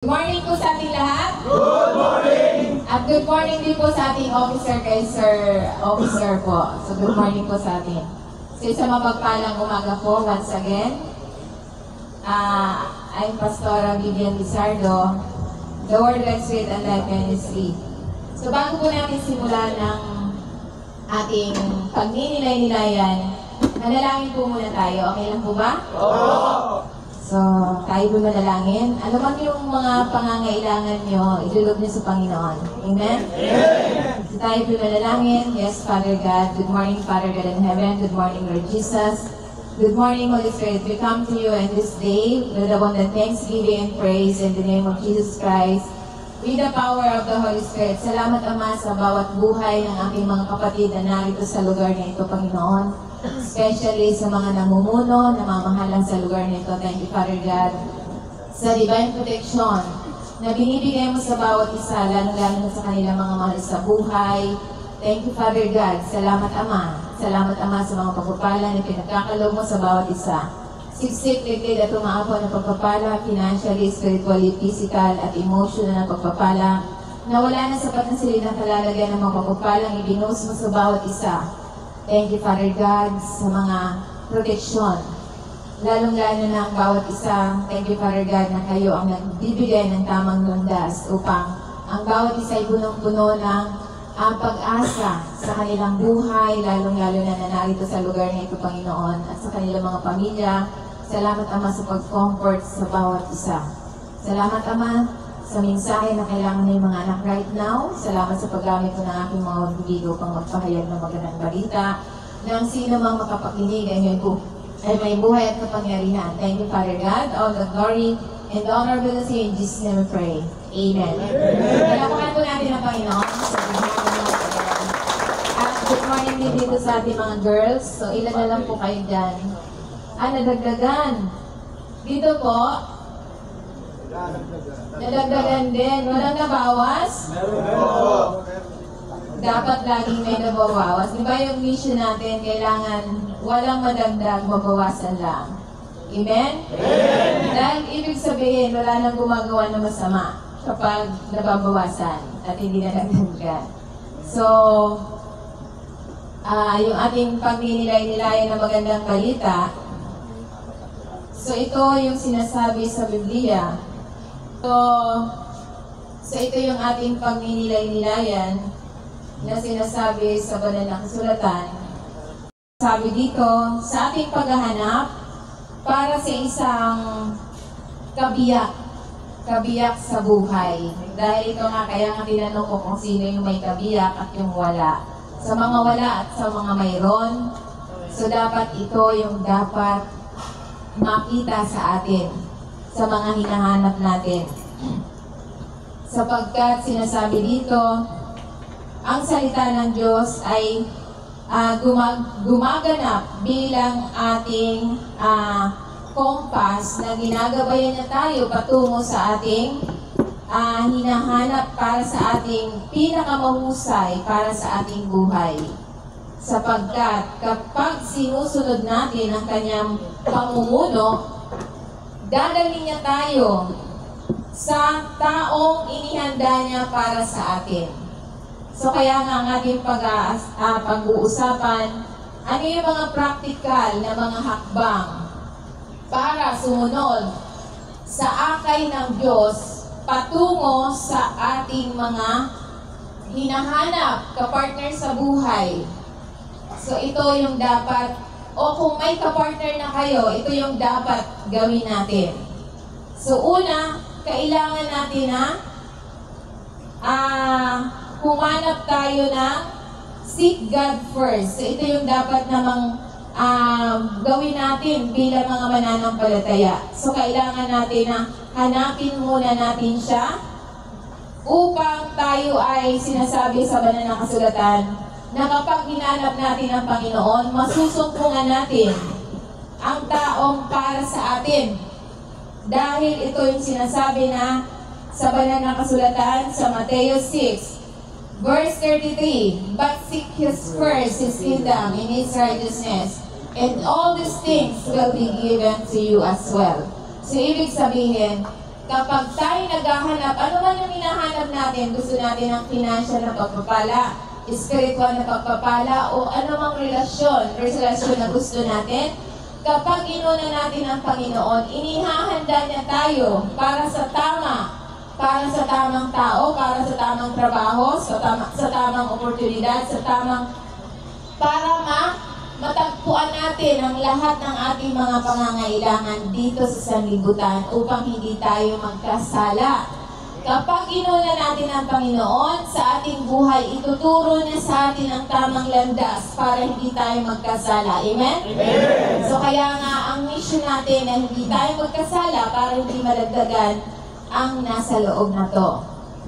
Good morning po sa ating lahat. Good morning! At good morning din po sa ating officer kay Sir Officer po. So good morning po sa atin. So isang mapagpalang umaga po once again. I'm Pastora Vivian Lizardo, The Word of Spirit and Life Ministry. So bago po natin simulan ng ating pagninilay-nilayan, manalangin po muna tayo. Okay lang po ba? Oo! So, tayo po manalangin. Ano man yung mga pangangailangan nyo, idulog nyo sa Panginoon. Amen? Amen! So, tayo po manalangin. Yes, Father God. Good morning, Father God in heaven. Good morning, Lord Jesus. Good morning, Holy Spirit. We come to you in this day with abundant thanksgiving and praise in the name of Jesus Christ. With the power of the Holy Spirit. Salamat, Ama, sa bawat buhay ng aking mga kapatid na narito sa lugar na ito, Panginoon. Especially sa mga namumuno, namamahalan sa lugar nito. Thank you, Father God, sa divine protection na binibigay mo sa bawat isa, lalo-lalo na sa kanilang mga mahal sa buhay. Thank you, Father God. Salamat, Ama. Salamat, Ama, sa mga pagpapala na pinagkakaloob mo sa bawat isa. Siksik, ligid at umaabot ng pagpapala, financially, spiritually, physical, at emotional na pagpapala, na wala na sapat na silid ng kalalagyan ng mga pagpapalang ibinuhos mo sa bawat isa. Thank you, Father God, sa mga proteksyon. Lalong-lalo na ang bawat isa. Thank you, Father God, na kayo ang nagbibigay ng tamang landas upang ang bawat isa ay punong-puno ng pag-asa sa kanilang buhay, lalong-lalo na narito sa lugar na ito, Panginoon, at sa kanilang mga pamilya. Salamat, Ama, sa pag-comfort sa bawat isa. Salamat, Ama, sa mensahe na kailangan ng mga anak right now. Salamat sa paggamit ko ng aking mga bibigo pang magpahayag ng magandang balita na ang sino mang makapakinig ay may buhay at kapangyarihan. Thank you, Father God. All the glory and the honor belongs to you. In Jesus' name we pray. Amen. Palapakan po natin ang Panginoon sa at good morning din dito sa ating mga girls. So ilan na lang po kayo dyan. Nadagdagan. Dito po, nadagdagan din. Walang nabawas? Meron! Dapat laging may nababawas. Di ba yung mission natin, kailangan walang madagdag, mabawasan lang. Amen? Amen! Dahil ibig sabihin, wala nang gumagawa ng masama kapag nababawasan at hindi nadagdagan. So, yung ating pagninilay-nilayan ng magandang balita, so ito yung sinasabi sa Biblia. So ito yung ating pagninilay-nilayan na sinasabi sa banal na kasulatan. Sabi dito, sa ating paghahanap para sa isang kabiyak sa buhay. Dahil ito nga, kaya nga tinanong ko kung sino yung may kabiyak at yung wala. Sa mga wala at sa mga mayroon, so dapat ito yung dapat makita sa atin, sa mga hinahanap natin. Sapagkat sinasabi dito, ang salita ng Diyos ay gumaganap bilang ating kompas na ginagabayan na tayo patungo sa ating hinahanap para sa ating pinakamahusay para sa ating buhay. Sapagkat kapag sinusunod natin ang kanyang pamumuno, dadalhin niya tayo sa taong inihanda niya para sa atin. So kaya nga ang ating pag-uusapan, ano yung mga practical na mga hakbang para sumunod sa akay ng Diyos patungo sa ating mga hinahanap kapartner sa buhay. So ito yung dapat, o kung may kapartner na kayo, ito yung dapat gawin natin. So una, kailangan natin na humanap tayo ng seek God first. So ito yung dapat namang gawin natin bilang mga mananampalataya. So kailangan natin na hanapin muna natin siya upang tayo ay sinasabi sa banal na kasulatan na kapag hinanap natin ang Panginoon, masusumpungan natin ang taong para sa atin. Dahil ito yung sinasabi na sa banal na kasulatan sa Mateo 6, verse 33, but seek His first, His kingdom, and His righteousness, and all these things will be given to you as well. So, ibig sabihin, Kapag tayo naghahanap, ano man yung hinahanap natin, gusto natin ng financial na pagpapala, spiritual na pagpapala, o anumang relasyon na gusto natin, kapag inuna natin ang Panginoon, inihahanda niya tayo para sa tamang tao, para sa tamang trabaho, sa tamang oportunidad, para matagpuan natin ang lahat ng ating mga pangangailangan dito sa sanlibutan upang hindi tayo magkasala. Kapag inuna natin ang Panginoon sa ating buhay, ituturo niya sa atin ang tamang landas para hindi tayo magkasala. Amen? Amen. So kaya nga, ang mission natin na hindi tayo magkasala para hindi madagdagan ang nasa loob na to.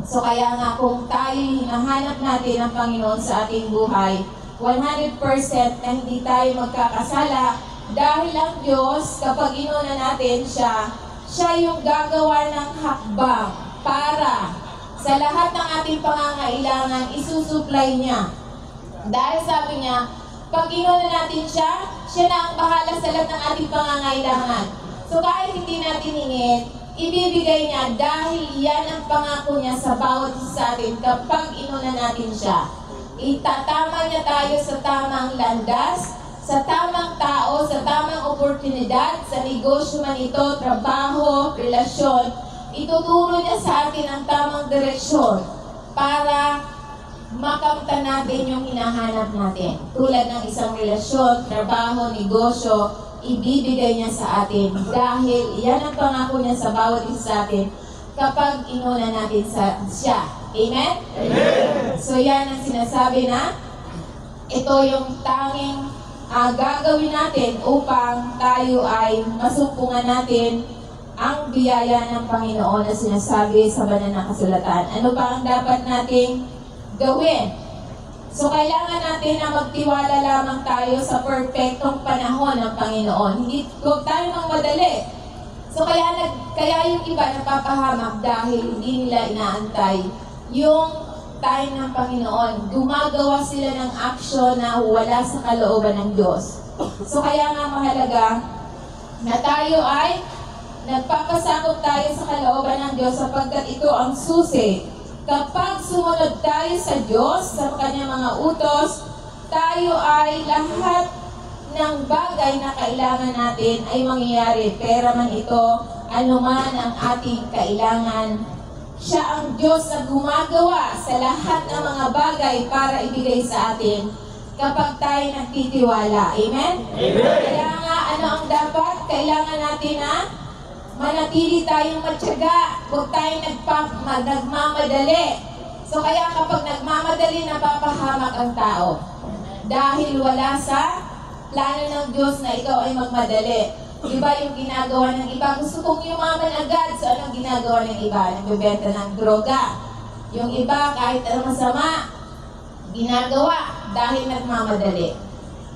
So kaya nga, kung tayo hinahanap natin ang Panginoon sa ating buhay, 100% na hindi tayo magkakasala dahil ang Diyos, kapag inuna natin siya yung gagawa ng hakbang para sa lahat ng ating pangangailangan, isusupply niya. Dahil sabi niya, pag inuna natin siya na ang bahala sa lahat ng ating pangangailangan. So kahit hindi natin hingit, ibibigay niya dahil yan ang pangako niya sa bawat isa sa atin kapag inuna natin siya. Itatama niya tayo sa tamang landas, sa tamang tao, sa tamang oportunidad, sa negosyo man ito, trabaho, relasyon. Ituturo niya sa atin ang tamang direksyon para makamtan natin yung hinahanap natin. Tulad ng isang relasyon, trabaho, negosyo, ibibigay niya sa atin dahil yan ang pangako niya sa bawat isa sa atin kapag inuna natin siya. Amen? Amen. So yan ang sinasabi na ito yung tanging gagawin natin upang tayo ay masumpungan natin ang biyaya ng Panginoon na sinasabi sa banal na kasulatan. Ano pa ang dapat nating gawin? So kailangan natin na magtiwala lamang tayo sa perfectong panahon ng Panginoon. Huwag tayo magmadali. So kaya yung iba napapahamak dahil hindi nila inaantay yung time ng Panginoon. Gumagawa sila ng aksyon na wala sa kalooban ng Diyos. So kaya nga mahalaga na tayo ay nagpapasakop tayo sa kalooban ng Diyos sapagkat ito ang susi. Kapag sumunod tayo sa Diyos, sa kanyang mga utos, tayo ay lahat ng bagay na kailangan natin ay mangyayari. Pera man ito, anuman ang ating kailangan. Siya ang Diyos na gumagawa sa lahat ng mga bagay para ibigay sa atin kapag tayo nagtitiwala. Amen? Amen. Kaya nga, ano ang dapat? Kailangan natin na manatili tayong matyaga. Huwag tayong nagmamadali. So kaya kapag nagmamadali, napapahamak ang tao. Dahil wala sa plano ng Diyos na ikaw ay magmadali. Iba yung ginagawa ng iba. Gusto kong yumaman agad. So anong ginagawa ng iba? Nagbebenta ng droga. Yung iba, kahit anong masama, ginagawa dahil nagmamadali.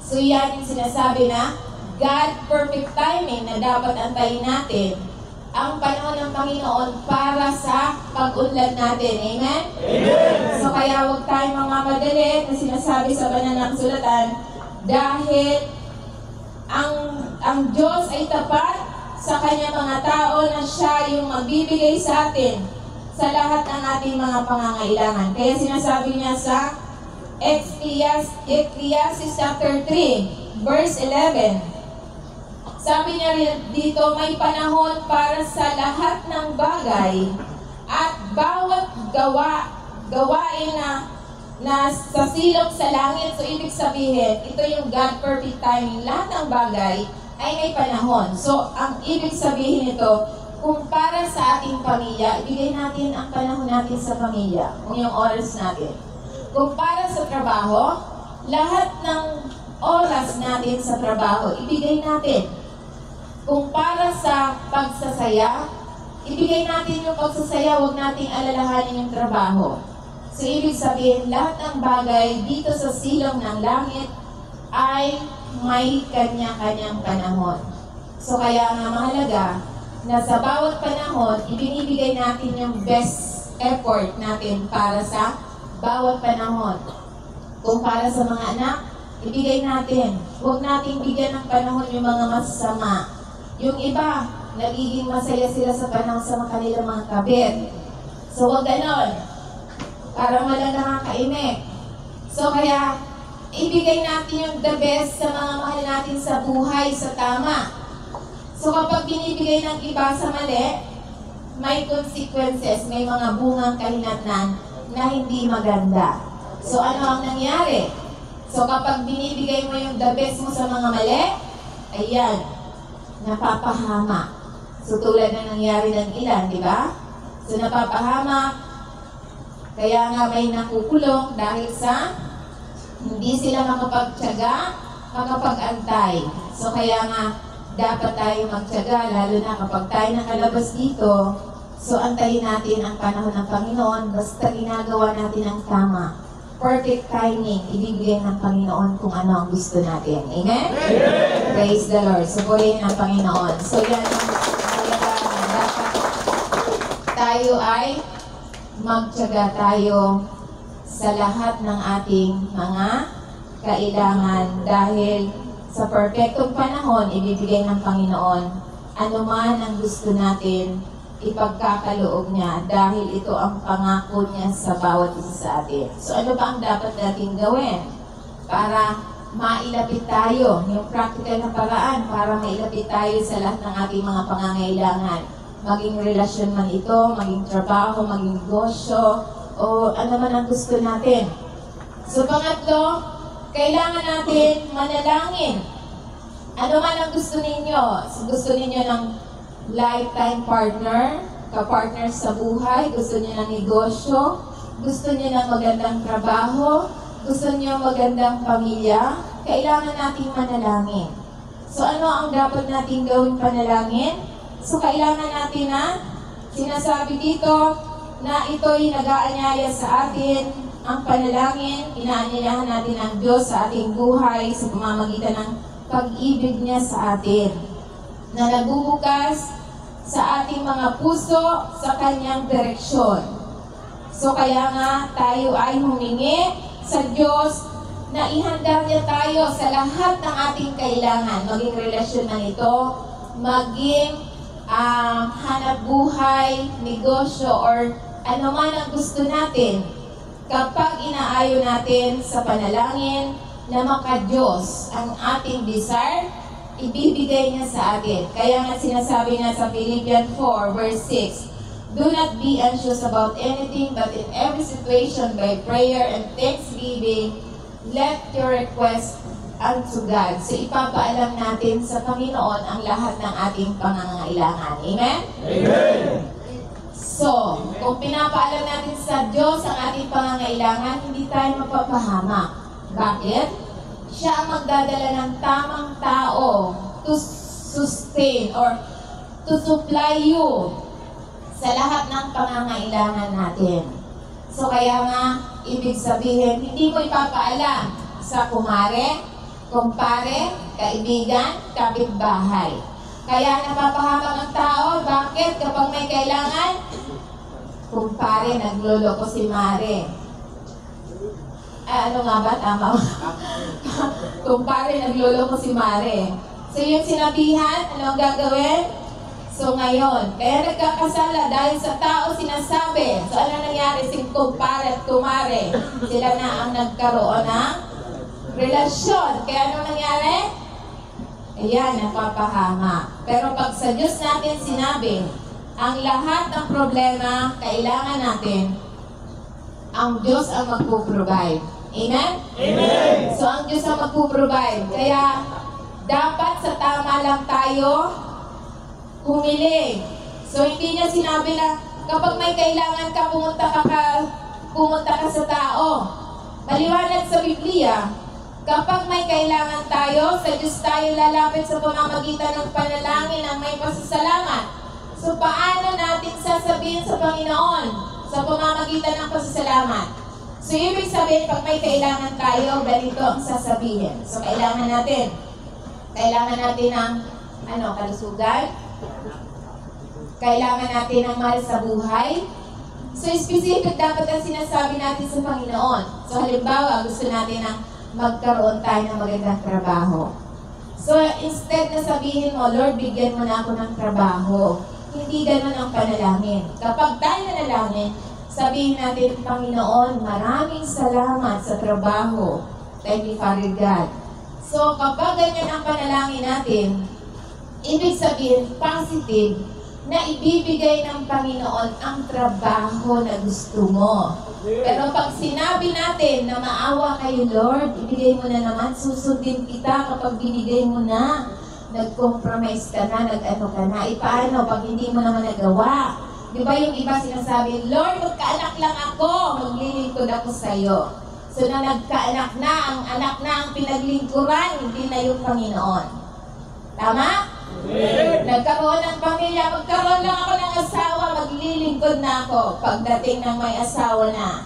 So yan yung sinasabi na God perfect timing na dapat antayin natin ang panahon ng Panginoon para sa pag-unlad natin. Amen? Amen. So kaya huwag tayong mamamadali na sinasabi sa banal na kasulatan dahil ang Diyos ay tapat sa kanyang mga tao na siya yung magbibigay sa atin sa lahat ng ating mga pangangailangan. Kaya sinasabi niya sa Ecclesiastes chapter 3, verse 11. Sabi niya dito, may panahon para sa lahat ng bagay at bawat gawain na sa silong sa langit. So, ibig sabihin, ito yung God perfect timing. Lahat ng bagay ay may panahon. So, ang ibig sabihin nito, kung para sa ating pamilya, ibigay natin ang panahon natin sa pamilya, kung yung oras natin. Kung para sa trabaho, lahat ng oras natin sa trabaho, ibigay natin. Kung para sa pagsasaya, ibigay natin yung pagsasaya, huwag nating alalahanin yung trabaho. So, ibig sabihin, lahat ng bagay dito sa silong ng langit ay may kanya-kanyang panahon. So, kaya nga mahalaga na sa bawat panahon, ibinibigay natin yung best effort natin para sa bawat panahon. Kung para sa mga anak, ibigay natin. Huwag nating bigyan ng panahon yung mga masasama. Yung iba, nagiging masaya sila sa panahon sa kanilang mga kabit. So, huwag ganon. Parang walang nakakaimik. So, kaya, ibigay natin yung the best sa mga mahal natin sa buhay, sa tama. So, kapag binibigay ng iba sa mali, may consequences, may mga bungang kahinatnan na hindi maganda. So, ano ang nangyari? So, kapag binibigay mo yung the best mo sa mga mali, ayan, napapahama. So, tulad na nangyari ng ilan, di ba? So, napapahama, kaya nga may nakukulong dahil sa hindi sila makapagtiyaga, makapag-antay. So, kaya nga, dapat tayo magtiyaga, lalo na kapag tayo nakalabas dito. So, antayin natin ang panahon ng Panginoon, basta ginagawa natin ang tama. Perfect timing, ibibigay ng Panginoon kung ano ang gusto natin. Amen? Amen! Praise the Lord. Subuhin ang Panginoon. So, yan ang dapat tayo ay magtiyaga tayo sa lahat ng ating mga kailangan dahil sa perfectong panahon, ibibigay ng Panginoon ano man ang gusto natin, ipagkakaloob niya dahil ito ang pangako niya sa bawat isa sa atin. So ano ba ang dapat natin gawin para mailapit tayo, yung practical na paraan para mailapit tayo sa lahat ng ating mga pangangailangan? Maging relasyon man ito, maging trabaho, maging negosyo, o ano man ang gusto natin. So pangatlo, kailangan natin manalangin. Ano man ang gusto ninyo? So, gusto ninyo ng lifetime partner, ka-partner sa buhay, gusto niyo ng negosyo, gusto niyo ng magandang trabaho, gusto niyo magandang pamilya, kailangan natin manalangin. So ano ang dapat natin gawin panalangin? So kailangan natin na sinasabi dito na ito'y nag-aanyaya sa atin ang panalangin, inaanyayahan natin ang Diyos sa ating buhay sa pamamagitan ng pag-ibig niya sa atin na nagbubukas sa ating mga puso sa kanyang direksyon. So kaya nga tayo ay humingi sa Diyos na ihanda niya tayo sa lahat ng ating kailangan, maging relasyon na ito, maging hanap buhay, negosyo, or ano man ang gusto natin. Kapag inaayo natin sa panalangin na maka-Diyos ang ating desire, ibibigay niya sa atin. Kaya nga sinasabi na sa Philippians 4 verse 6, do not be anxious about anything, but in every situation by prayer and thanksgiving, let your request unto God. So ipapaalam natin sa Panginoon ang lahat ng ating pangangailangan. Amen? Amen! So, kung pinapaalam natin sa Diyos ang ating pangangailangan, hindi tayo mapapahamak. Bakit? Siya ang magdadala ng tamang tao to sustain or to supply you sa lahat ng pangangailangan natin. So kaya nga, ibig sabihin, hindi mo ipapaalam sa kumare, kumpare, kaibigan, kapitbahay. Kaya napapahamak ang tao, bakit? Kapag may kailangan, kumpare, nagloloko si Mare. Ano nga ba? Tama. Kumpare, nagloloko si Mare. So yung sinabihan, ano ang gagawin? So ngayon, kaya nagkakasala dahil sa tao sinasabi. So ano nangyari? Si kumpare at kumare, sila na ang nagkaroon ng relasyon. Kaya ano nangyari? Ayan, napapahama. Pero pag sa Diyos natin sinabi, ang lahat ng problema, kailangan natin, ang Diyos ang magpo-provide. Amen? Amen! So, ang Diyos ang magpo-provide. Kaya, dapat sa tama lang tayo humili. So, hindi niya sinabi na kapag may kailangan ka, pumunta ka sa tao. Maliwanag sa Biblia, kapag may kailangan tayo, sa Diyos tayo lalapit sa pamamagitan ng panalangin ang may pasasalamat. So, paano natin sasabihin sa Panginoon sa pamamagitan ng pasasalamat? So, ibig sabihin, pag may kailangan tayo, ganito ang sasabihin. So, kailangan natin ng kalusugan. Kailangan natin ng mahal sa buhay. So, specific dapat ang sinasabi natin sa Panginoon. So, halimbawa, gusto natin ng magkaroon tayo ng magandang trabaho. So, instead na sabihin mo, Lord, bigyan mo na ako ng trabaho. Hindi ganun ang panalangin. Kapag tayo nanalangin, sabihin natin, Panginoon, maraming salamat sa trabaho. Thank you, Father God. So, kapag ganyan ang panalangin natin, ibig sabihin, positive, na ibibigay ng Panginoon ang trabaho na gusto mo. Pero pag sinabi natin na maawa kayo, Lord, ibigay mo na naman, susundin kita kapag binigay mo na, nag-compromise ka na, nag-ano ka na, paano pag hindi mo naman nagawa? Di ba yung iba sinasabi, Lord, magkaanak lang ako, maglilingkod ako sa'yo. So na nagkaanak na, ang anak na ang pinaglingkuran, hindi na yung Panginoon. Tama? Nagkaroon ng pamilya, magkaroon lang ako ng asawa, maglilingkod na ako. Pagdating ng may asawa na,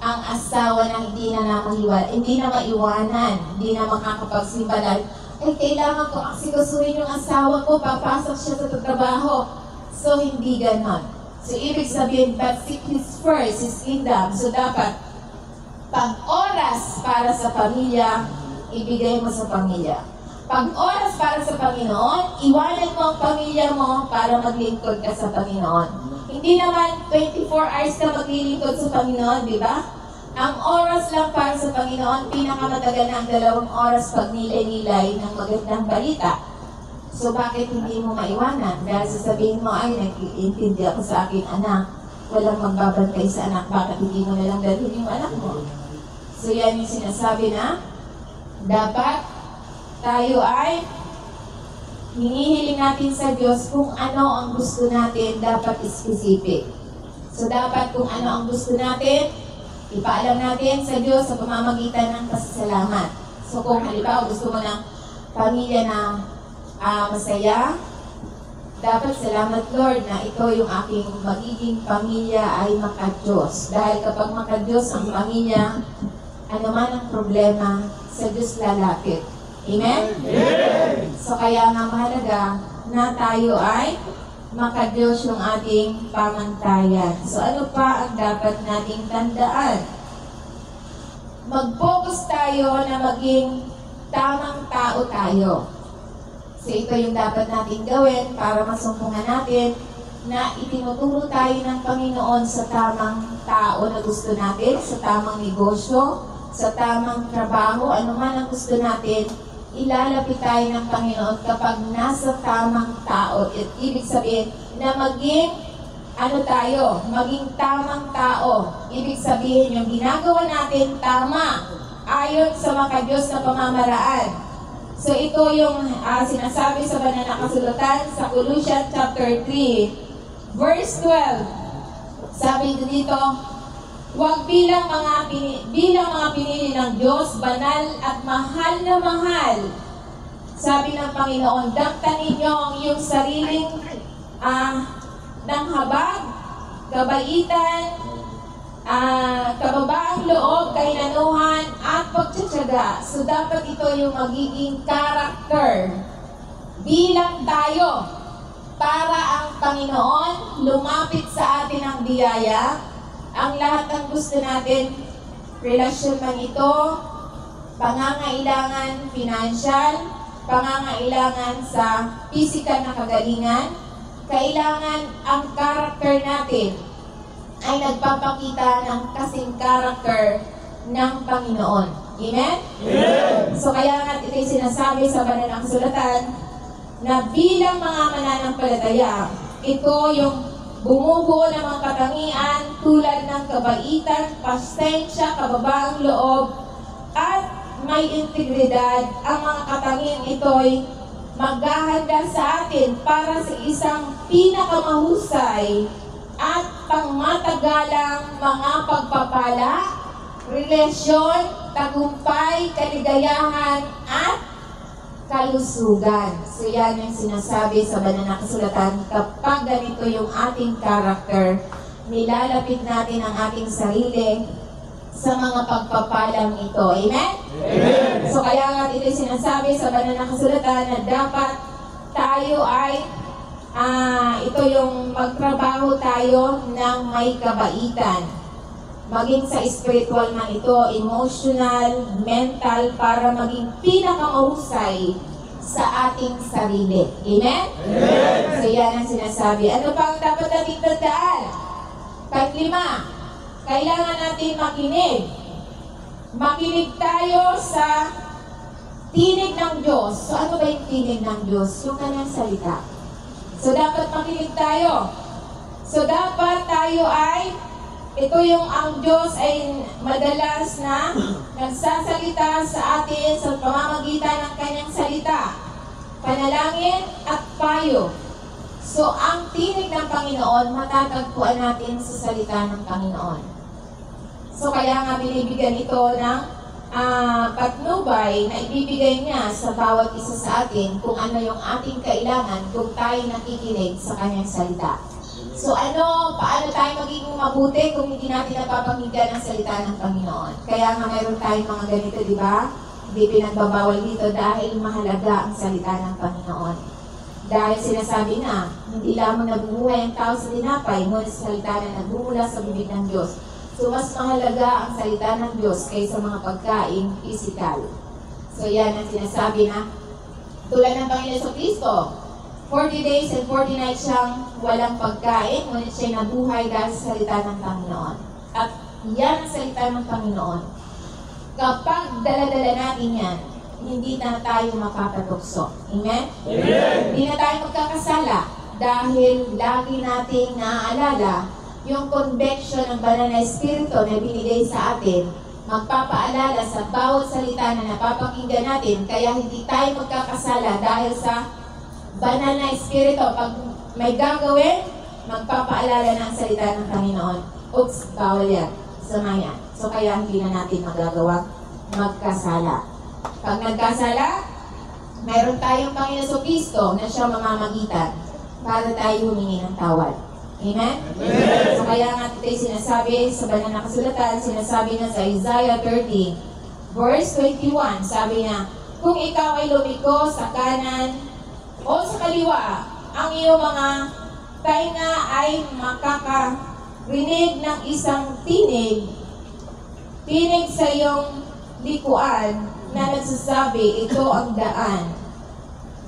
ang asawa na hindi na hindi na maiwanan, hindi na makakapagsimba dahil, kailangan ko asikasuhin yung asawa ko, papasok siya sa trabaho. So, hindi ganon. So, ibig sabihin, but seek His first, His kingdom. So, dapat, pag oras para sa pamilya, ibigay mo sa pamilya. Pag oras para sa Panginoon, iwanan mo ang pamilya mo para maglingkod ka sa Panginoon. Hindi naman 24 hours ka maglilingkod sa Panginoon, di ba? Ang oras lang para sa Panginoon, pinakamatagal na ang 2 oras pag nilay-nilay ng magandang balita. So bakit hindi mo maiwanan? Dahil sasabihin mo, ay, nag-iintindi ako sa aking anak. Walang magbabantay sa anak, bakit hindi mo nalang dalhin yung anak mo? So yan yung sinasabi na, dapat tayo ay hinihiling natin sa Diyos kung ano ang gusto natin, dapat specific. So dapat kung ano ang gusto natin, ipaalam natin sa Diyos sa pamamagitan ng pasasalamat. So kung halimbawa gusto mo ng pamilya na masaya, dapat salamat Lord na ito yung aking magiging pamilya ay maka-Diyos. Dahil kapag maka-Diyos ang pamilya, ano man ang problema, sa Diyos lalapit. Amen? Amen. So kaya nga mahalaga na tayo ay maka-Diyos yung ating pamantayan. So ano pa ang dapat nating tandaan? Mag-focus tayo na maging tamang tao tayo. So ito yung dapat nating gawin para masumpungan natin na itinuturo tayo ng Panginoon sa tamang tao na gusto natin, sa tamang negosyo, sa tamang trabaho, ano man ang gusto natin, ilalapit tayo ng Panginoon kapag nasa tamang tao. At ibig sabihin na maging maging tamang tao. Ibig sabihin yung ginagawa natin tama ayon sa maka-Diyos na pamamaraan. So ito yung sinasabi sa banal na kasulatan sa Colossians chapter 3 verse 12. Sabi dito, huwag bilang mga pinili ng Diyos, banal at mahal na mahal. Sabi ng Panginoon, daktan ninyo ang iyong sariling ng habag, kabaitan, kababaang loob, kainanuhan, at pagtsatsaga. So dapat ito yung magiging character bilang tayo para ang Panginoon lumapit sa atin ang biyaya. Ang lahat ng gusto natin, relasyon man ito, pangangailangan financial, pangangailangan sa physical na kagalingan, kailangan ang character natin ay nagpapakita ng kasing character ng Panginoon. Amen? Amen. So kaya nga ito yung sinasabi sa banal na kasulatan na bilang mga mananampalataya, ito yung bumubuo ng mga katangian tulad ng kabaitan, pasensya, kababaang loob, at may integridad. Ang mga katangian ito'y maghahanda sa atin para sa isang pinakamahusay at pangmatagalang mga pagpapala, relasyon, tagumpay, kaligayahan, at kalusugan. So yan yung sinasabi sa banal na kasulatan. Kapag ganito yung ating character, nilalapit natin ang ating sarili sa mga pagpapalang ito. Amen? Amen. So kaya nga ito yung sinasabi sa banal na kasulatan na dapat tayo ay ito yung magtrabaho tayo ng may kabaitan. Maging sa spiritual man ito, emotional, mental, para maging pinakamahusay sa ating sarili. Amen? Amen. So yan ang sinasabi. Ano pa ang dapat natin tandaan? Panglima, kailangan natin makinig. Makinig tayo sa tinig ng Diyos. So ano ba yung tinig ng Diyos? Yung kanyang salita. So dapat makinig tayo. So dapat tayo ay, ito yung ang Diyos ay madalas na nagsasalita sa atin sa pamamagitan ng kanyang salita, panalangin at payo. So ang tinig ng Panginoon, matatagpuan natin sa salita ng Panginoon. So kaya nga binibigyan ito ng patnubay na ibibigay niya sa bawat isa sa atin kung ano yung ating kailangan kung tayo nakikinig sa kanyang salita. So paano tayo magiging mabuti kung hindi natin napapakinggan ang salita ng Panginoon? Kaya nga mayroon tayong mga ganito, di ba? Hindi pinagbabawal dito dahil mahalaga ang salita ng Panginoon. Dahil sinasabi na, hindi lamang nabubuhay ang tao sa tinapay, ngunit sa salita na nagbumula sa bibig ng Diyos. So mas mahalaga ang salita ng Diyos kaysa mga pagkain physical. So yan ang sinasabi na, tulad ng Panginoon sa Kristo, 40 days and 40 nights siyang walang pagkain, ngunit siya'y nabuhay dahil sa salita ng Panginoon. At yan ang salita ng Panginoon. Kapag dala-dala natin yan, hindi na tayo mapapatukso. Amen? Amen. Hindi na tayo magkakasala dahil lagi nating naaalala yung conviction ng banal na Espiritu na binigay sa atin, magpapaalala sa bawat salita na napapakinggan natin, kaya hindi tayo magkakasala dahil sa banal na Espiritu. Pag may gagawin, magpapaalala ng salita ng Panginoon. Oops, bawal yan. Sama yan. So kaya hindi na natin magagawang magkasala. Pag nagkasala, mayroon tayong Panginoon Kristo na siya mamamagitan para tayo humingi ng tawad. Amen? Amen. So kaya nga ito'y sinasabi sa banal na kasulatan, sinasabi na sa Isaiah 30, verse 21, sabi niya, kung ikaw ay lumiko sa kanan o sa kaliwa, ang iyong mga tainga ay makakarinig ng isang tinig sa iyong likuan na nagsasabi, ito ang daan,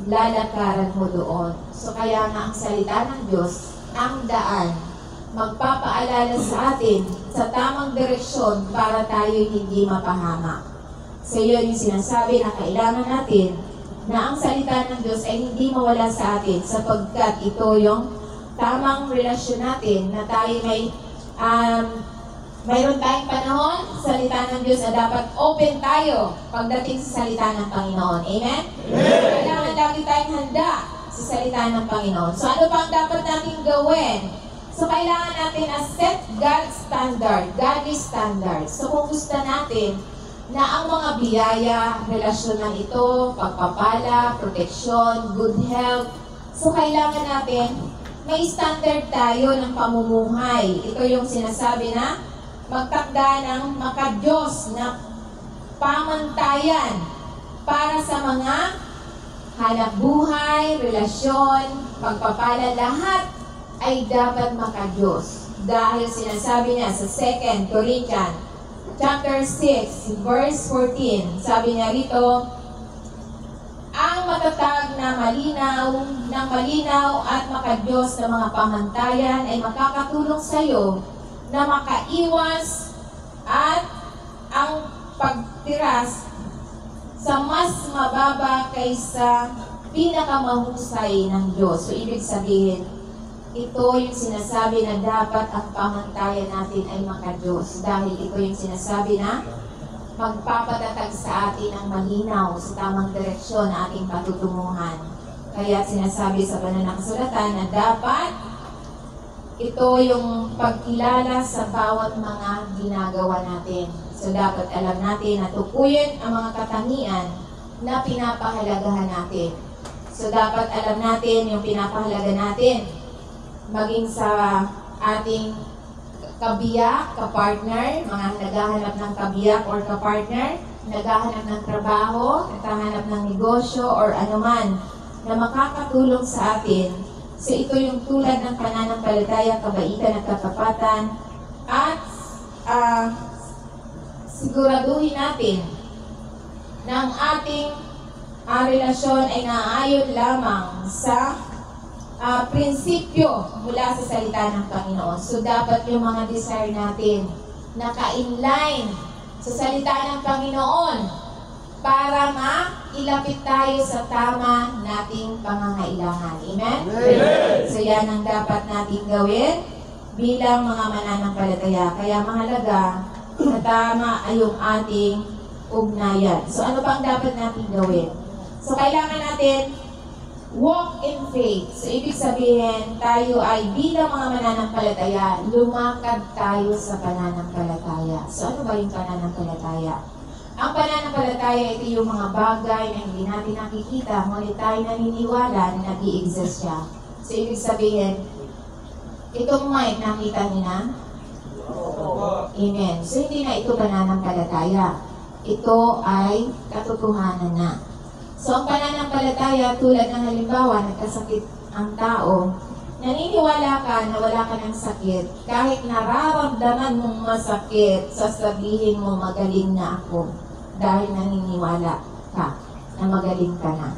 lalakaran mo doon. So kaya nga ang salita ng Diyos, ang daan, magpapaalala sa atin sa tamang direksyon para tayo hindi mapahamak. So yun yung sinasabi na kailangan natin na ang salita ng Diyos ay hindi mawala sa atin sapagkat ito yung tamang relasyon natin na tayo mayroon tayong panahon sa salita ng Diyos na dapat open tayo pagdating sa salita ng Panginoon. Amen? Amen. Kailangan lagi tayong handa sa salita ng Panginoon. So ano pa ang dapat natin gawin? So kailangan natin set God's standard, godly standard. So kung gusto natin na ang mga biyaya, relasyon ng ito, pagpapala, proteksyon, good health, so kailangan natin may standard tayo ng pamumuhay. Ito yung sinasabi na magtakda ng maka-Diyos na pamantayan para sa mga hanap buhay, relasyon, pagpapala, lahat ay dapat maka-Diyos. Dahil sinasabi niya sa 2 Corinthians chapter 6, verse 14, sabi niya rito, ang matatag na malinaw at maka-Diyos na mga pamantayan ay makakatulong sa iyo na makaiwas at ang pagtiras sa mas mababa kaysa pinakamahusay ng Diyos. So, ibig sabihin, ito yung sinasabi na dapat ang pamantayan natin ay maka-Diyos. Dahil ito yung sinasabi na magpapatatag sa atin ang malinaw sa tamang direksyon na ating patutunguhan. Kaya sinasabi sa banal na kasulatan na dapat ito yung pagkilala sa bawat mga ginagawa natin. So dapat alam natin na tukuyin ang mga katangian na pinapahalagahan natin. So dapat alam natin yung pinapahalaga natin maging sa ating kabiyak, kapartner, mga naghahanap ng kabiyak or kapartner, naghahanap ng trabaho, naghahanap ng negosyo or anuman na makakatulong sa atin. So ito yung tulad ng pananampalataya, kabaitan at katapatan at siguraduhin natin na ang ating relasyon ay naayon lamang sa prinsipyo mula sa salita ng Panginoon. So dapat yung mga desire natin naka-inline sa salita ng Panginoon para mailapit tayo sa tama nating pangangailangan. Amen? Amen. So yan ang dapat natin gawin bilang mga mananampalataya. Kaya mahalaga na tama ay yung ating ugnayan. So ano pang dapat natin gawin? So kailangan natin walk in faith. So ibig sabihin, tayo ay bilang mga mananampalataya, lumakad tayo sa pananampalataya. So ano ba yung pananampalataya? Ang pananampalataya, ito yung mga bagay na hindi natin nakikita, ngunit tayo naniniwala na nag-i-exist siya. So ibig sabihin, itong mic, nakita niyo na? Amen. So hindi na ito pananampalataya. Ito ay katotohanan na. So ang pananampalataya, tulad ng halimbawa, nagkasakit ang tao, naniniwala ka na wala ka ng sakit, kahit nararamdaman mong masakit, sasabihin mo magaling na ako dahil naniniwala ka na magaling ka na.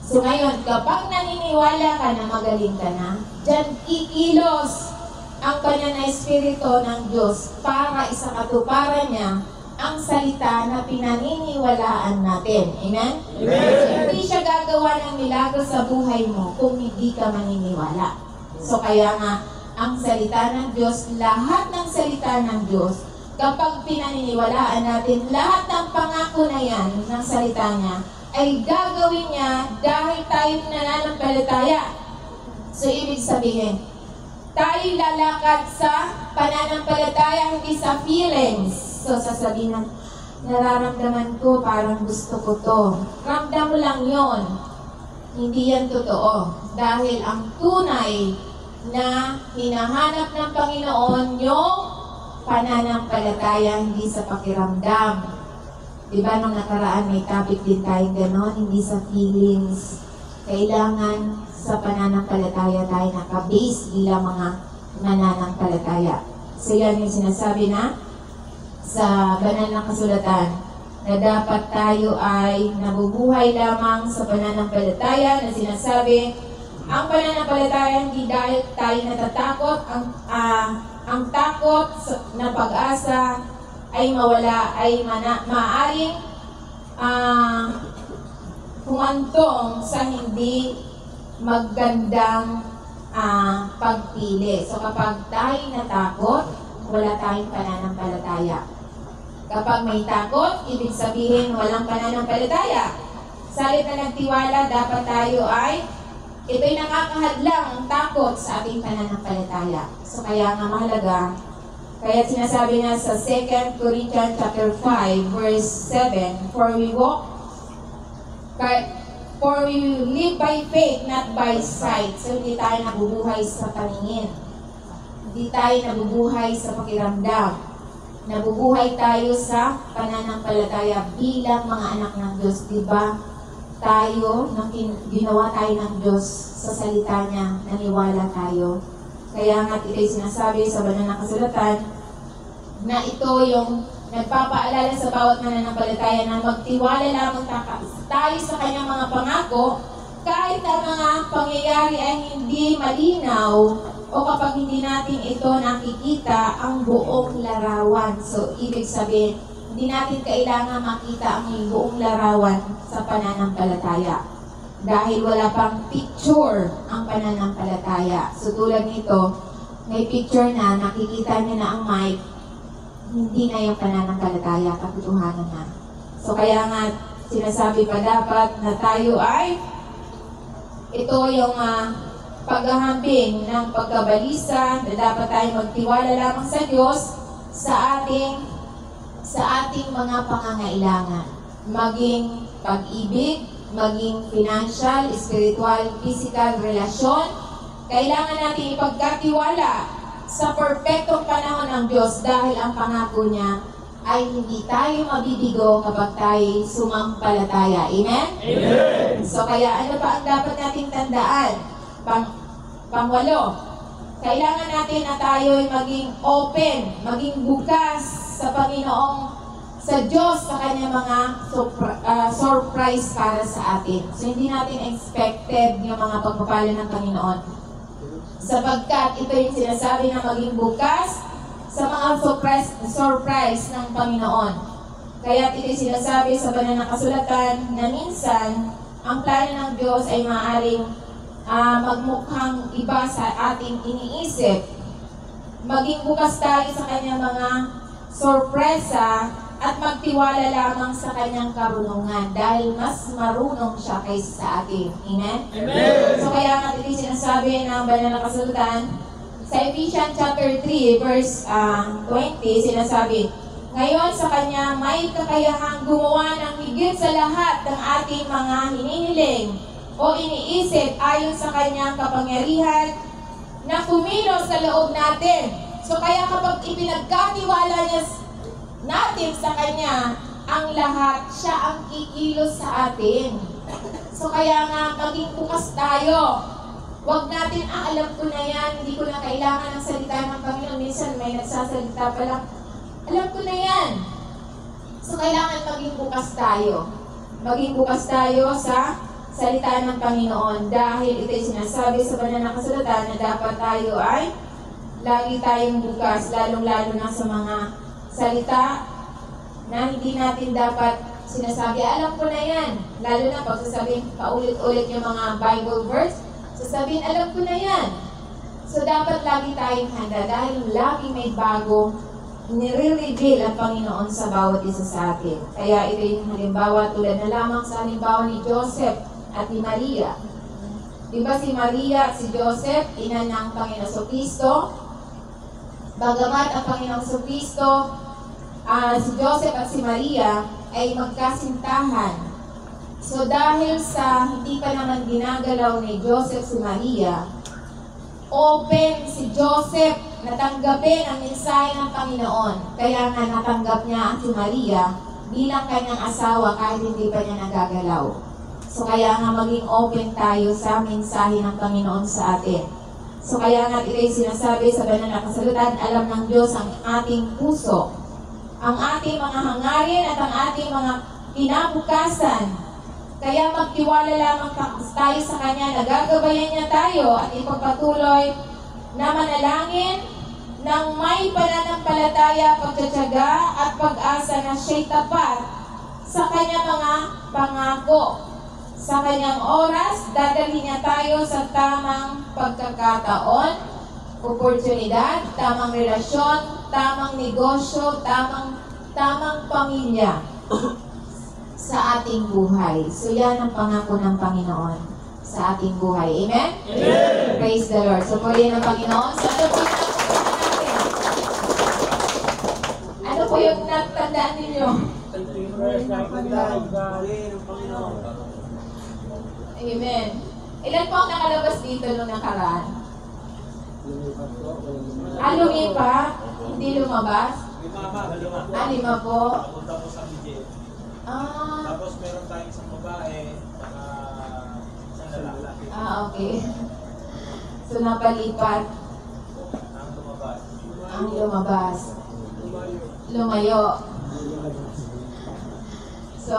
So ngayon, kapag naniniwala ka na magaling ka na, dyan kikilos ang banal na Espiritu ng Diyos para isakatuparan niya ang salita na pinaniniwalaan natin. Amen? Amen. So, hindi siya gagawa ng milagro sa buhay mo kung hindi ka maniniwala. So kaya nga, ang salita ng Diyos, lahat ng salita ng Diyos, kapag pinaniniwalaan natin, lahat ng pangako na yan ng salita niya, ay gagawin niya dahil tayo nananampalataya. So ibig sabihin, tayo lalakad sa pananampalataya, hindi sa feelings. So sasabihin ng, nararamdaman ko, parang gusto ko to. Ramdam mo lang yon. Hindi yan totoo. Dahil ang tunay na hinahanap ng Panginoon yung pananampalataya, hindi sa pakiramdam. Diba nung nakaraan may topic din tayong ganon, hindi sa feelings. Kailangan sa pananampalataya tayo nakabase bilang mga mananampalataya. So yan yung sinasabi na sa banal na kasulatan na dapat tayo ay nabubuhay lamang sa pananampalataya na sinasabi, ang pananampalataya hindi dahil tayo natatakot, ang takot na pag-asa ay mawala, ay maaaring humantong sa hindi magandang pagpili. So kapag tayo natakot, wala tayong pananampalataya. Kapag may takot, ibig sabihin walang pananampalataya. Sa halip na nagtiwala, dapat tayo ay ito'y nakakahadlang ang takot sa ating pananampalataya. So kaya nga mahalaga, kaya sinasabi na sa 2 Corinthians chapter 5 verse 7, For we live by faith, not by sight. So hindi tayo nabubuhay sa paningin. Hindi tayo nabubuhay sa pakiramdam. Nabubuhay tayo sa pananampalataya bilang mga anak ng Diyos. Diba? Tayo, ginawa tayo ng Diyos sa salita niya, naniwala tayo. Kaya nga ito'y sinasabi sa banal na kasulatan na ito yung nagpapaalala sa bawat mananampalataya na magtiwala lamang tayo sa kanyang mga pangako kahit ang mga pangyayari ay hindi malinaw o kapag hindi natin ito nakikita ang buong larawan. So, ibig sabihin, hindi natin kailangan makita ang buong larawan sa pananampalataya. Dahil wala pang picture ang pananampalataya. So, tulad nito, may picture na, nakikita niya na ang mic, hindi na yung pananampalataya, katotohanan na. So, kaya nga, sinasabi pa dapat na tayo ay, ito yung paghahambing ng pagkabalisa na dapat tayo magtiwala lamang sa Diyos sa ating mga pangangailangan. Maging pag-ibig, maging financial, spiritual, physical, relasyon. Kailangan natin ipagkatiwala sa perpektong panahon ng Diyos dahil ang pangako niya ay hindi tayo mabibigo kapag tayo sumampalataya. Amen? Amen. So kaya ano pa ang dapat nating tandaan? Pangwalo, kailangan natin na tayo ay maging open, maging bukas sa Panginoong sa Diyos sa kanyang mga surprise para sa atin. So hindi natin expected yung mga pagpapala ng Panginoon. Sapagkat ito yung sinasabi na maging bukas sa mga surprise ng Panginoon. Kaya ito yung sinasabi sa banal na kasulatan na minsan ang plano ng Diyos ay maaaring magmukhang iba sa ating iniisip. Maging bukas tayo sa kanyang mga sorpresa at magtiwala lamang sa kanyang karunungan dahil mas marunong siya kaysa sa atin. Amen? Amen. So kaya nga ito sinasabi ng banal na kasulatan sa Ephesians chapter 3 verse 20, sinasabi, ngayon sa kanya may kakayahang gumawa ng higit sa lahat ng ating mga hinihiling o iniisip ayon sa kanyang kapangyarihan na kumilos sa loob natin. So kaya kapag ipinagkatiwala niya natin sa kanya ang lahat, siya ang kikilos sa atin. So kaya nga maging bukas tayo. Huwag natin, alam ko na yan, hindi ko na kailangan ng salita ng Panginoon. Minsan may nagsasalita pa lang, alam ko na yan. So kailangan maging bukas tayo. Maging bukas tayo sa salita ng Panginoon dahil ito'y sinasabi sa banal na kasulatan na dapat tayo ay lagi tayong bukas, lalong-lalo na sa mga salita na hindi natin dapat sinasabi, alam ko na yan. Lalo na pag sasabihin paulit-ulit yung mga Bible verse, sasabihin, alam ko na yan. So dapat lagi tayong handa dahil lagi may bago nire-reveal ang Panginoon sa bawat isa sa atin. Kaya ito yung halimbawa tulad na lamang sa halimbawa ni Joseph at ni Maria. Diba si Maria at si Joseph, ina ng Panginoon Kristo? Bagamat ang Panginoong Kristo, si Joseph at si Maria ay magkasintahan. So dahil sa hindi pa naman ginagalaw ni Joseph si Maria, open si Joseph natanggapin ang mensahe ng Panginoon. Kaya nga natanggap niya ang si Maria bilang kanyang asawa kahit hindi pa niya nagagalaw. So kaya nga maging open tayo sa mensahe ng Panginoon sa atin. So kaya nga ito'y sinasabi sa banal na kasulatan, alam ng Diyos ang ating puso, ang ating mga hangarin at ang ating mga kinabukasan. Kaya magtiwala lamang tayo sa Kanya, nagagabayan niya tayo at ipagpatuloy na manalangin ng may pananampalataya, pagtsatsaga at pag-asa na siya'y tapat sa Kanyang mga pangako. Sa Kanyang oras, dadalhin niya tayo sa tamang pagkakataon, oportunidad, tamang relasyon, tamang negosyo, tamang pamilya sa ating buhay. So yan ang pangako ng Panginoon sa ating buhay. Amen? Amen. Praise the Lord. So purihin ng Panginoon. So ano po yung natin? Ano po yung natandaan ninyo? Amen. Ilan po ang nakalabas dito nung nakaraan? Lumipat? Hindi lumabas? 5 po. Punta po sa BJ. Ah, Tapos meron tayong isang babae, saka isang lalaki. okay. So napalipat Ang lumabas. ang lumabas. Lumayo. So,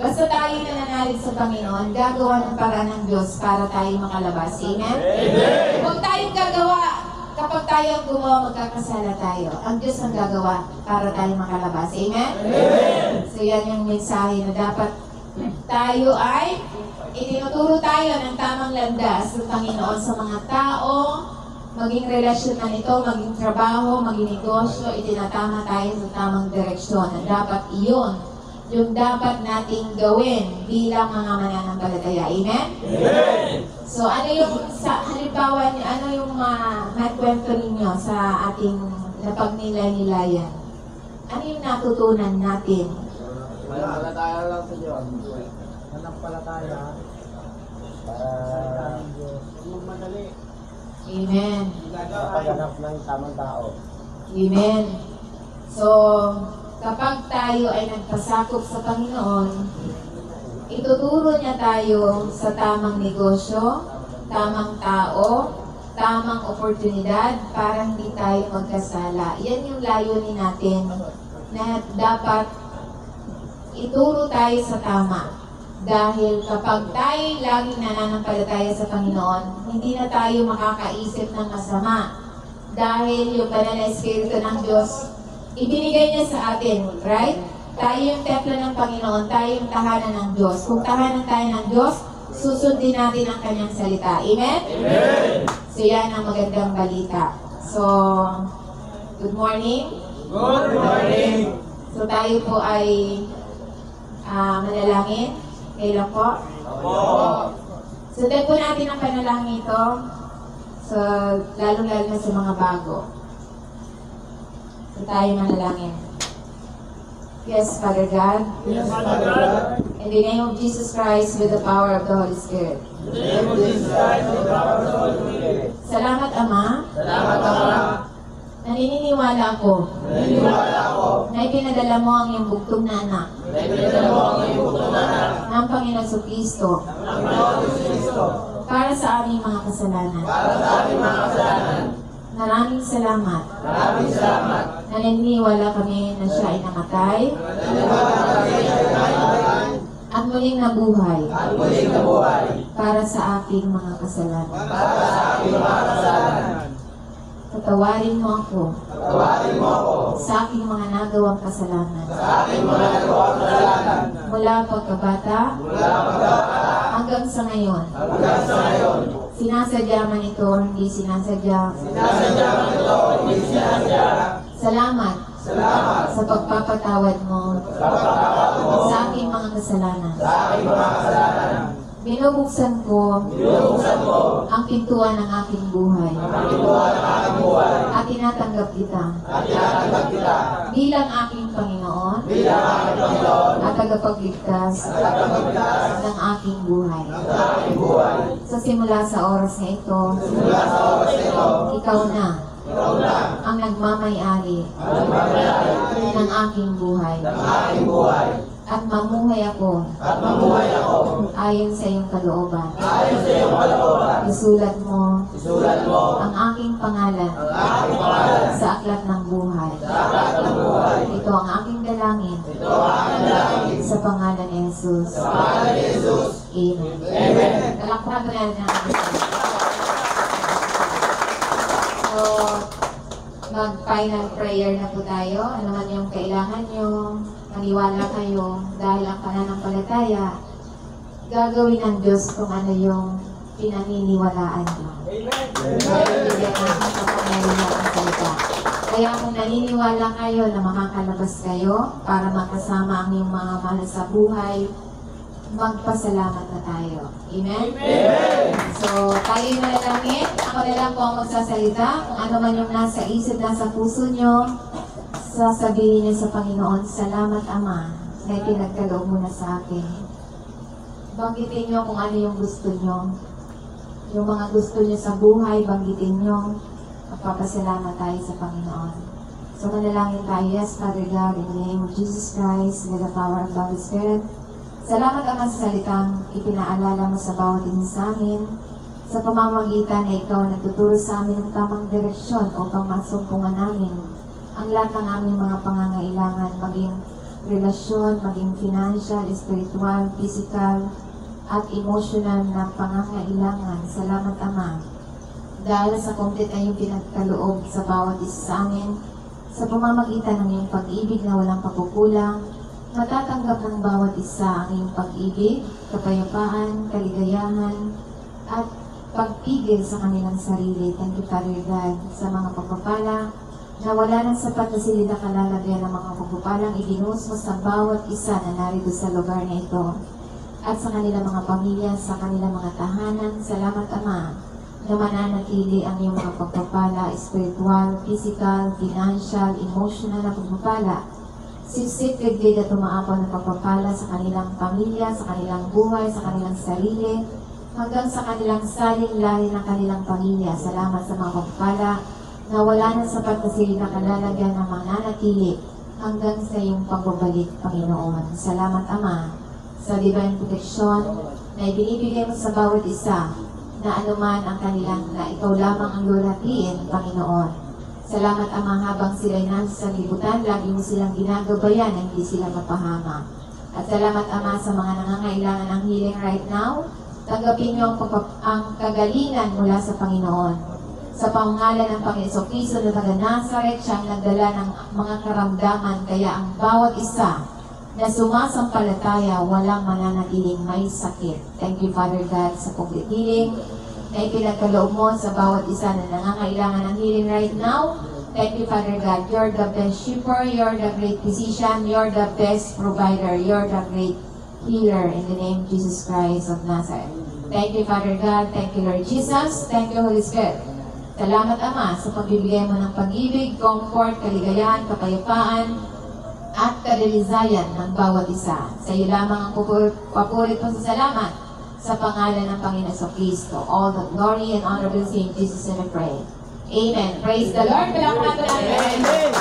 basta tayo nananalig sa Panginoon, gagawa ng paraan ng Diyos para tayo makalabas. Amen? Amen. Huwag tayong gagawa. Kapag tayo ang gumawa, magkakasala tayo. Ang Diyos ang gagawa para tayo makalabas. Amen? Amen. So yan yung mensahe na dapat tayo ay itinuturo tayo ng tamang landas ng Panginoon sa mga tao, maging relasyon man ito, maging trabaho, maging negosyo, itinatama tayo sa tamang direksyon. At dapat iyon yung dapat nating gawin bilang mga mananampalataya. Amen? Amen. So ano yung sa halimbawa niyo, ano yung kwento ninyo sa ating napagnilay-nilayan? Ano yung natutunan natin? Manampalataya lang sa Diyos. Manampalataya. Para madali. Amen. Kapaganap ng tamang tao. Amen. So, kapag tayo ay nagpasakop sa Panginoon, ituturo niya tayo sa tamang negosyo, tamang tao, tamang oportunidad para hindi tayo magkasala. Yan yung layunin natin na dapat ituro tayo sa tama. Dahil kapag tayo laging nananampalataya sa Panginoon, hindi na tayo makakaisip ng masama. Dahil yung banal na Espiritu ng Diyos, ibinigay niya sa atin, right? Tayo yung templo ng Panginoon, tayo yung tahanan ng Diyos. Kung tahanan tayo ng Diyos, susundin natin ang kanyang salita. Amen? Amen. So yan ang magandang balita. So, good morning. Good morning. So tayo po ay manalangin. Kailan po? Opo. Sundan po natin ang panalangin ito. So, lalong-lalo na sa mga bago. So tayo manalangin. Yes, Father God. Yes, Father God. In the name of Jesus Christ, with the power of the Holy Spirit. In the name of Jesus Christ, in the power of the Holy Spirit. Salamat, Ama. Salamat, Ama. Naniniwala ako Naniniwala ako na ipinadala mo ang iyong bugtong na anak na ipinadala mo ang iyong bugtong na anak ng Panginoon Kristo ng Panginoon Kristo para sa aming mga kasalanan. para sa aming mga kasalanan. Maraming salamat. Maraming salamat. Naniniwala kami na siya ay namatay Naniniwala kami sa Panginoon at muling nabuhay at muling nabuhay para sa aking mga kasalanan. para sa aming mga kasalanan. Patawarin mo ako Tawarin mo ako sa aking mga nagawang kasalanan. sa aking mga nagawang kasalanan Mula pagkabata mula pagkabata hanggang sa ngayon. hanggang sa ngayon. Sinasadya man ito o hindi sinasadya. Sinasadya man ito o hindi sinasadya. Salamat Salamat sa pagpapatawad mo sa pagkakataon mo sa aking mga kasalanan. sa aking mga kasalanan. Binubuksan ko Binubuksan mo ang pintuan ng aking buhay ang pintuan ng aking buhay at tinatanggap kita at tinatanggap kita bilang aking Panginoon bilang aking Panginoon at tagapagligtas at tagapagligtas ng aking buhay. ng aking buhay. Sa simula sa oras na ito, Mula sa oras na ito, ikaw na ikaw na ang nagmamayari ang nagmamayari ng aking buhay ng aking buhay at mamuhay ako at mamuhay ako ayon sa iyong kalooban. ayon sa iyong kalooban. Isulat mo Isulat mo ang aking pangalan ang aking pangalan sa aklat ng buhay. sa aklat ng buhay. Ito ang aking dalangin Ito ang aking dalangin sa pangalan ni Jesus. sa pangalan ni Jesus. Amen. Amen. Talakpan ko na natin. So, mag-final prayer na po tayo. Ano man yung kailangan nyo, maniwala kayo dahil ang pananampalataya, gagawin ng Diyos kung ano yung pinaniniwalaan nyo. Bibigyan natin sa pangyayari ang salita. Kaya kung naniniwala kayo na makakalabas kayo para makasama ang iyong mga mahal sa buhay, magpasalamat na tayo. Amen? So, tayo na lang Ako na lang po ang magsasalita. Kung ano man yung nasa isip, nasa puso nyo, sasabihin niyo sa Panginoon, salamat Ama, na pinagkaloob mo na sa akin. Banggitin nyo kung ano yung gusto nyo. Yung mga gusto nyo sa buhay, banggitin nyo. Magpapasalamat tayo sa Panginoon. So, manalangin tayo. Yes, Father God, in the name of Jesus Christ, with the power of the Holy Spirit. Salamat Ama sa salitang ipinaalala mo sa bawat isa sa amin, sa pamamagitan na ikaw nagtuturo sa amin ng tamang direksyon upang masumpungan namin ang lahat ng aming mga pangangailangan, maging relasyon, maging financial, spiritual, physical, at emotional na pangangailangan. Salamat Ama, dahil sa complete na yung pinagkaloob sa bawat isa sa amin, sa pamamagitan ng iyong pag-ibig na walang pagkukulang, matatanggap ng bawat isa ang iyong pag-ibig, kapayapaan, kaligayahan, at pagpigil sa kanilang sarili. Thank you, Father God, sa mga pagpapala na wala ng sapat na silid na kalalagyan ng mga pagpapalang ibinuhos mo sa bawat isa na narito sa lugar na ito at sa kanilang mga pamilya, sa kanilang mga tahanan. Salamat, Ama, na mananatili ang iyong mga pagpapala, spiritual, physical, financial, emotional na pagpapala. Siksik, liglig at umaapaw ng pagpapala sa kanilang pamilya, sa kanilang buhay, sa kanilang sarili, hanggang sa kanilang saling-lahi ng kanilang pamilya. Salamat sa mga pagpapala na wala ng sapat na silid na kalalagyan ng mananatili hanggang sa iyong pagbabalik, Panginoon. Salamat, Ama, sa divine protection na ibinibigay mo sa bawat isa na anuman ang kanilang, na ikaw lamang ang lulatiin, Panginoon. Salamat, Ama, habang sila'y nasa libutan, lagi mo silang ginagabayan na hindi sila mapahama. At salamat, Ama, sa mga nangangailangan ng healing right now. Tanggapin niyo ang kagalingan mula sa Panginoon. Sa pangalan ng Panginoon Kristo na taga Nazaret, siyang nagdala ng mga karamdaman, kaya ang bawat isa na sumasampalataya, walang mananatiling may sakit. Thank you, Father God, sa complete healing na ipinagkaloob mo sa bawat isa na nangangailangan ng healing right now. Thank you, Father God. You're the best shipper, you're the great physician, you're the best provider, you're the great healer in the name of Jesus Christ of Nazareth. Thank you, Father God. Thank you, Lord Jesus. Thank you, Holy Spirit. Salamat, Ama, sa pagbibigay mo ng pag-ibig, comfort, kaligayahan, kapayapaan, at kadalizayan ng bawat isa. Sa iyo lamang ang papurit po sa salamat sa pangalan ng Panginoon Kristo. All the glory and honor belongs to Jesus and I pray. Amen. Praise the Lord. Palakpakan po natin. Amen.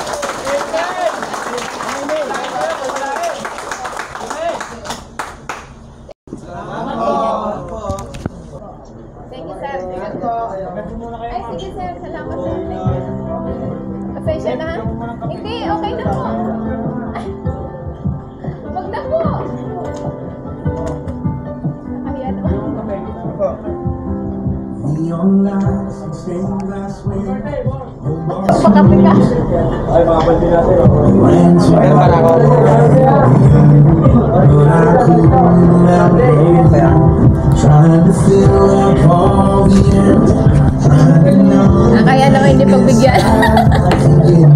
Thank you, sir. Ay, sige, sir. Salamat, sir. Thank you. Pasensya na, ha? Hindi, okay na po. Ay, wag na po. Nakahiya naman. Neon lights and stained glass windows. Pagkape ka. Ay, mga pwede natin. Ran to Ayun ka na ako. but I couldn't remember. Trying to fill up all the empty. Trying to know Kaya naman hindi pagbigyan. I can get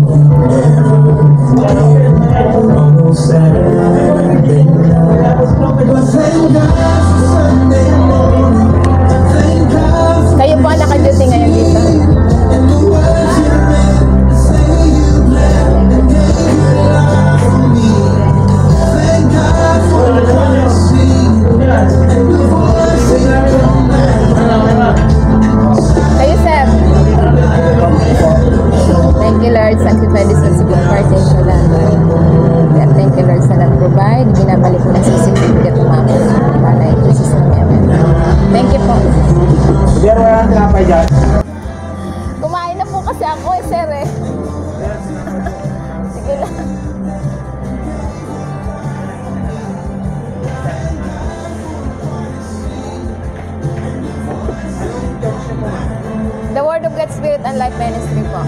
almost Saturday night. But thank God for Sunday morning. Thank God for Kayo po ang naka-duty ngayon dito. and the words you meant to say you left and gave your life for me. Thank God for the mercy and the voice that come back. Kayo, sir. Thank you, Lord. Sanctify this as a good part in your life. Thank you, Lord, sa nag-provide. Binabalik mo na sa certificate ng mama. Para in Jesus' name, amen. Thank you po. Hindi mo lang tinapay dyan. Kumain na po kasi ako sir eh. Sige lang. The Word of God, Spirit and Life Ministry po.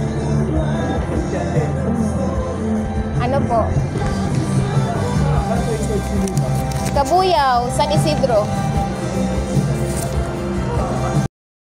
Ano po? Kabuyaw, San Isidro.